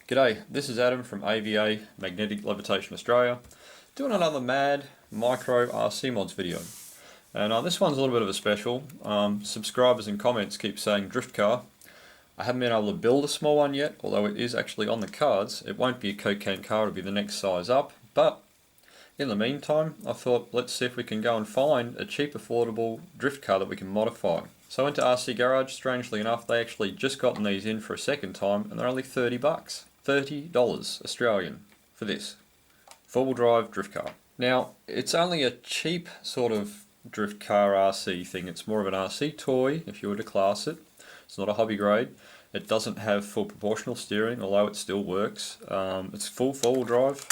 G'day, this is Adam from AVA Magnetic Levitation Australia, doing another mad micro RC mods video. And this one's a little bit of a special. Subscribers and comments keep saying drift car. I haven't been able to build a small one yet, although it is actually on the cards. It won't be a cocaine car, it'll be the next size up. But in the meantime, I thought let's see if we can go and find a cheap, affordable drift car that we can modify. So I went to RC Garage. Strangely enough, they actually just gotten these in for a second time, and they're only 30 bucks. $30 Australian for this four-wheel drive drift car. Now, it's only a cheap sort of drift car RC thing. It's more of an RC toy, if you were to class it. It's not a hobby grade. It doesn't have full proportional steering, although it still works. It's full four-wheel drive.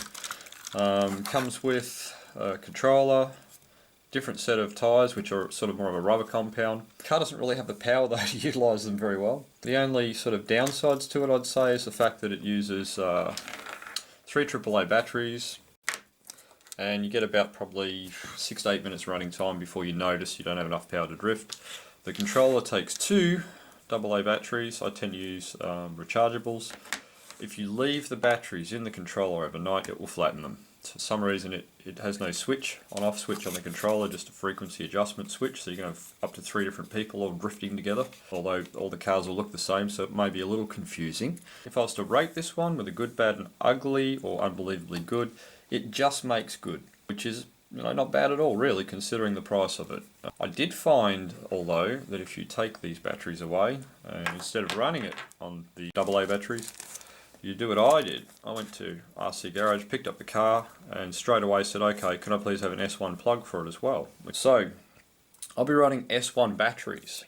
Comes with a controller, different set of tyres, which are sort of more of a rubber compound. The car doesn't really have the power though to utilise them very well. The only sort of downsides to it, I'd say, is the fact that it uses 3 AAA batteries, and you get about probably 6 to 8 minutes running time before you notice you don't have enough power to drift. The controller takes 2 AA batteries. I tend to use rechargeables. If you leave the batteries in the controller overnight, it will flatten them. For some reason it has no switch, on-off switch on the controller, just a frequency adjustment switch, so you can have up to 3 different people all drifting together, although all the cars will look the same, so it may be a little confusing. If I was to rate this one with a good, bad and ugly, or unbelievably good, it just makes good, which is not bad at all really, considering the price of it. I did find, although, that if you take these batteries away, and instead of running it on the AA batteries, you do what I did. I went to RC Garage, picked up the car, and straight away said, okay, can I please have an S1 plug for it as well? So, I'll be running S1 batteries.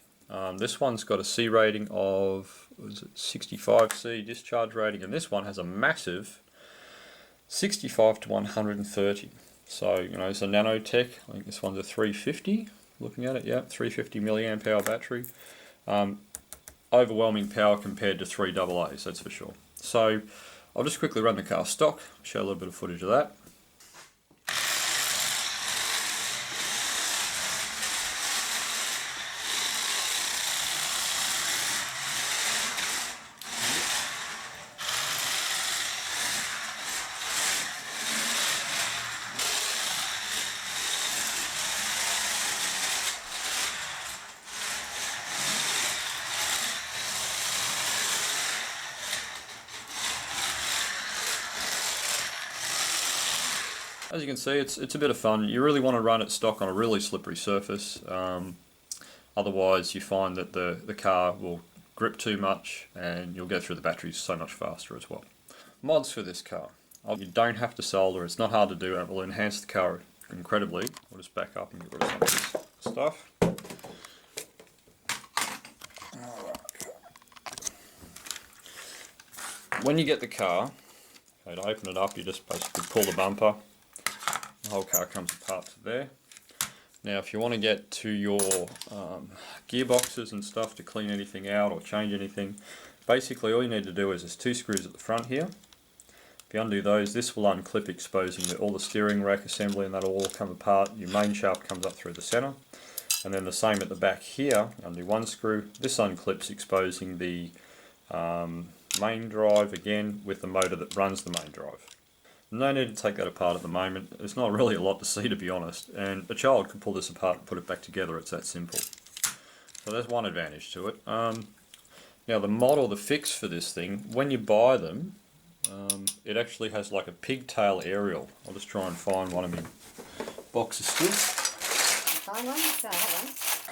This one's got a C rating of, 65 C discharge rating, and this one has a massive 65 to 130. So, it's a nanotech. I think this one's a 350, looking at it, yeah, 350 milliamp hour battery. Overwhelming power compared to 3 AA's, that's for sure. So I'll just quickly run the car stock, show a little bit of footage of that. As you can see, it's a bit of fun. You really want to run it stock on a really slippery surface. Otherwise you find that the car will grip too much and you'll go through the batteries so much faster as well. Mods for this car. You don't have to solder, it's not hard to do, and it will enhance the car incredibly. We'll just back up and get rid of some of this stuff. When you get the car, to open it up, you just basically pull the bumper. The whole car comes apart to there. Now if you want to get to your gearboxes and stuff to clean anything out or change anything, basically all you need to do is there's 2 screws at the front here. If you undo those, this will unclip, exposing all the steering rack assembly, and that'll all come apart. Your main shaft comes up through the center, and then the same at the back here. Undo 1 screw, this unclips, exposing the main drive again with the motor that runs the main drive. No need to take that apart at the moment. There's not really a lot to see, to be honest, and a child could pull this apart and put it back together. It's that simple. So there's one advantage to it. Now the model, the fix for this thing, when you buy them, it actually has like a pigtail aerial. I'll just try and find one of my boxes still.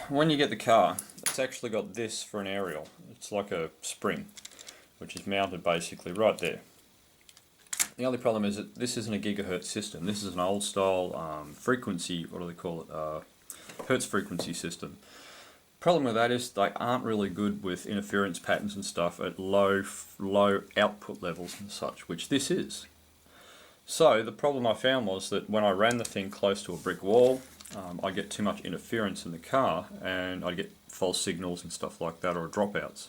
When you get the car, it's actually got this for an aerial. It's like a spring, which is mounted basically right there. The only problem is that this isn't a gigahertz system. This is an old style frequency, what do they call it, hertz frequency system. Problem with that is they aren't really good with interference patterns and stuff at low output levels and such, which this is. So the problem I found was that when I ran the thing close to a brick wall, I get too much interference in the car and I get false signals and stuff like that, or dropouts.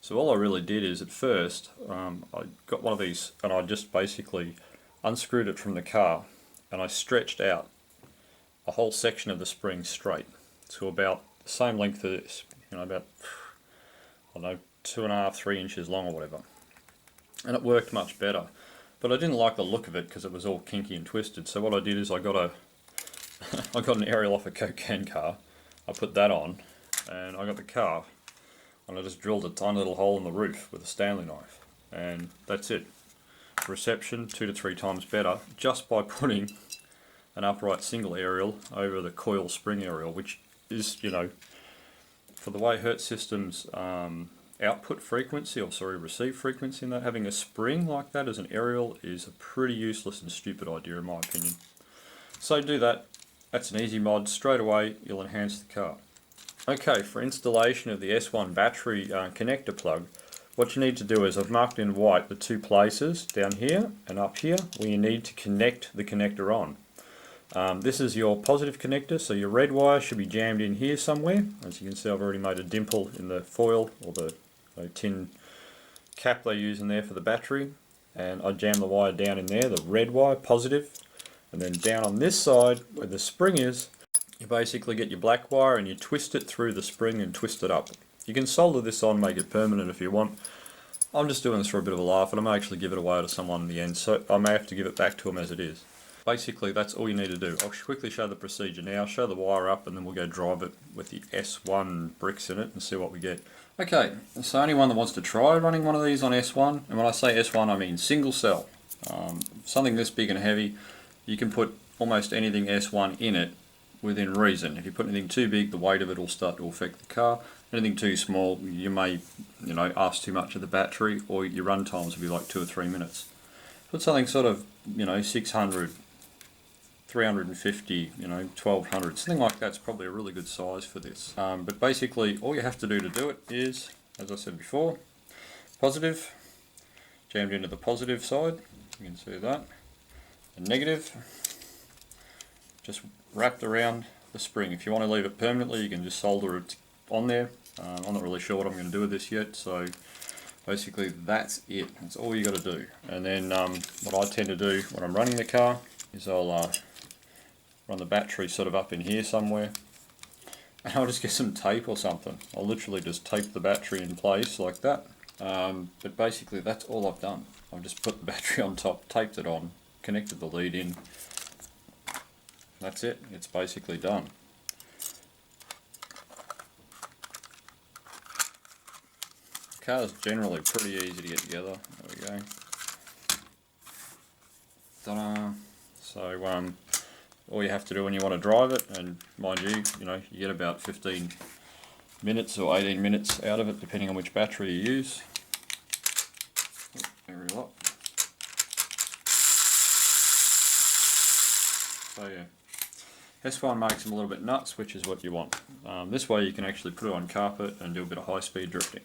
So all I really did is, at first, I got one of these and I just basically unscrewed it from the car and I stretched out a whole section of the spring straight to about the same length as this, about, I don't know, 2.5–3 inches long or whatever. and it worked much better. But I didn't like the look of it because it was all kinky and twisted, so what I did is I got an aerial off a Coke car, I put that on, and I got the car, and I just drilled a tiny little hole in the roof with a Stanley knife, and that's it. Reception 2 to 3 times better just by putting an upright single aerial over the coil spring aerial, which is, you know, for the way Hertz Systems output frequency, or sorry, receive frequency in that, having a spring like that as an aerial is a pretty useless and stupid idea in my opinion. So do that. That's an easy mod. Straight away you'll enhance the car. Okay, for installation of the S1 battery connector plug, what you need to do is, I've marked in white the 2 places down here and up here where you need to connect the connector on. This is your positive connector, so your red wire should be jammed in here somewhere. As you can see, I've already made a dimple in the foil, or the tin cap they use in there for the battery, and I jam the wire down in there, the red wire, positive, and then down on this side where the spring is, you basically get your black wire and you twist it through the spring and twist it up. You can solder this on, make it permanent if you want. I'm just doing this for a bit of a laugh, and I may actually give it away to someone in the end, so I may have to give it back to them as it is. Basically, that's all you need to do. I'll quickly show the procedure now, show the wire up, and then we'll go drive it with the S1 bricks in it and see what we get. Okay, so anyone that wants to try running one of these on S1, and when I say S1 I mean single cell, something this big and heavy, you can put almost anything S1 in it within reason. If you put anything too big, the weight of it will start to affect the car. Anything too small, you may, you know, ask too much of the battery, or your run times will be like 2 or 3 minutes. Put something sort of, you know, 600, 350, you know, 1200, something like that's probably a really good size for this. But basically, all you have to do to do it is, as I said before, positive, jammed into the positive side, you can see that, and negative, just wrapped around the spring. If you want to leave it permanently, you can just solder it on there. I'm not really sure what I'm going to do with this yet, so basically that's it. That's all you got to do. And then what I tend to do when I'm running the car is I'll run the battery sort of up in here somewhere, and I'll just get some tape or something. I'll literally just tape the battery in place like that. But basically that's all I've done. I've just put the battery on top, taped it on, connected the lead in. That's it. It's basically done. The car's generally pretty easy to get together. There we go. Ta-da! So all you have to do when you want to drive it, and mind you, you know, you get about 15 minutes or 18 minutes out of it depending on which battery you use. Very lot. So yeah, S1 makes them a little bit nuts, which is what you want. This way you can actually put it on carpet and do a bit of high speed drifting.